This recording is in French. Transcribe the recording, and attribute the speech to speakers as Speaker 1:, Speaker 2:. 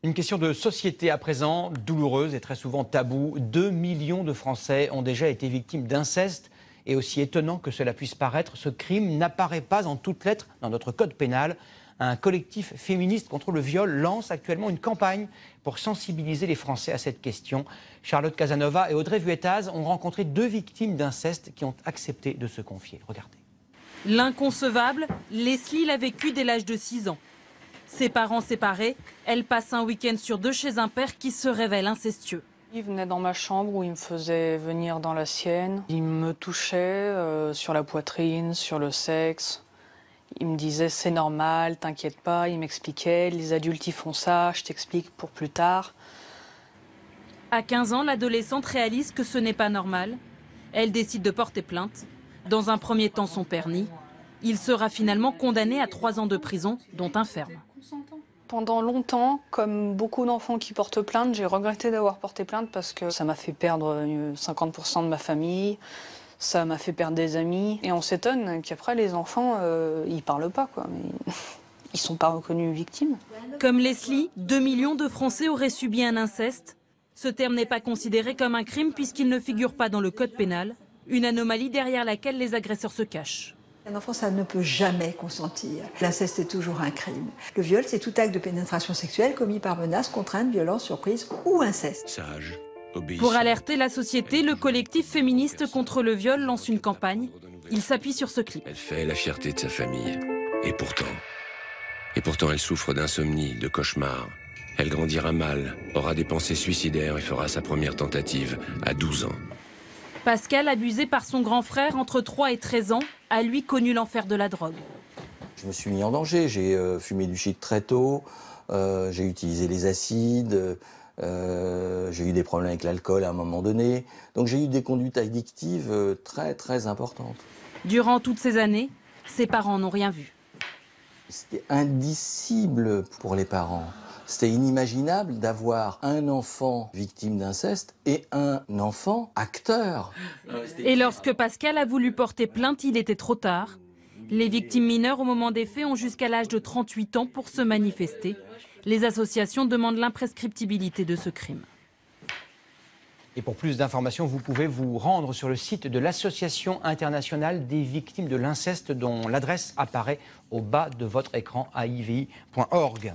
Speaker 1: Une question de société à présent, douloureuse et très souvent taboue. 2 millions de Français ont déjà été victimes d'inceste. Et aussi étonnant que cela puisse paraître, ce crime n'apparaît pas en toutes lettres dans notre code pénal. Un collectif féministe contre le viol lance actuellement une campagne pour sensibiliser les Français à cette question. Charlotte Casanova et Audrey Vuettaz ont rencontré 2 victimes d'inceste qui ont accepté de se confier. Regardez.
Speaker 2: L'inconcevable, Leslie l'a vécu dès l'âge de 6 ans. Ses parents séparés, elle passe un week-end sur 2 chez un père qui se révèle incestueux.
Speaker 3: Il venait dans ma chambre où il me faisait venir dans la sienne. Il me touchait sur la poitrine, sur le sexe. Il me disait c'est normal, t'inquiète pas. Il m'expliquait les adultes ils font ça, je t'explique pour plus tard.
Speaker 2: À 15 ans, l'adolescente réalise que ce n'est pas normal. Elle décide de porter plainte. Dans un premier temps, son père nie. Il sera finalement condamné à 3 ans de prison, dont un ferme.
Speaker 3: Pendant longtemps, comme beaucoup d'enfants qui portent plainte, j'ai regretté d'avoir porté plainte parce que ça m'a fait perdre 50% de ma famille, ça m'a fait perdre des amis. Et on s'étonne qu'après, les enfants, ils parlent pas, quoi. Mais ils sont pas reconnus victimes.
Speaker 2: Comme Leslie, 2 millions de Français auraient subi un inceste. Ce terme n'est pas considéré comme un crime puisqu'il ne figure pas dans le code pénal. Une anomalie derrière laquelle les agresseurs se cachent.
Speaker 4: Un enfant, ça ne peut jamais consentir. L'inceste est toujours un crime. Le viol, c'est tout acte de pénétration sexuelle commis par menace, contrainte, violence, surprise ou inceste.
Speaker 5: Sage, obéissant.
Speaker 2: Pour alerter la société, le collectif féministe contre le viol lance une campagne. Il s'appuie sur ce clip.
Speaker 5: Elle fait la fierté de sa famille. Et pourtant elle souffre d'insomnie, de cauchemars. Elle grandira mal, aura des pensées suicidaires et fera sa première tentative à 12 ans.
Speaker 2: Pascal, abusé par son grand frère entre 3 et 13 ans, a lui connu l'enfer de la drogue.
Speaker 6: Je me suis mis en danger, j'ai fumé du shit très tôt, j'ai utilisé les acides, j'ai eu des problèmes avec l'alcool à un moment donné. Donc j'ai eu des conduites addictives très très importantes.
Speaker 2: Durant toutes ces années, ses parents n'ont rien vu.
Speaker 6: C'était indicible pour les parents. C'était inimaginable d'avoir un enfant victime d'inceste et un enfant acteur.
Speaker 2: Et lorsque Pascal a voulu porter plainte, il était trop tard. Les victimes mineures au moment des faits ont jusqu'à l'âge de 38 ans pour se manifester. Les associations demandent l'imprescriptibilité de ce crime.
Speaker 1: Et pour plus d'informations, vous pouvez vous rendre sur le site de l'Association internationale des victimes de l'inceste dont l'adresse apparaît au bas de votre écran, aivi.org.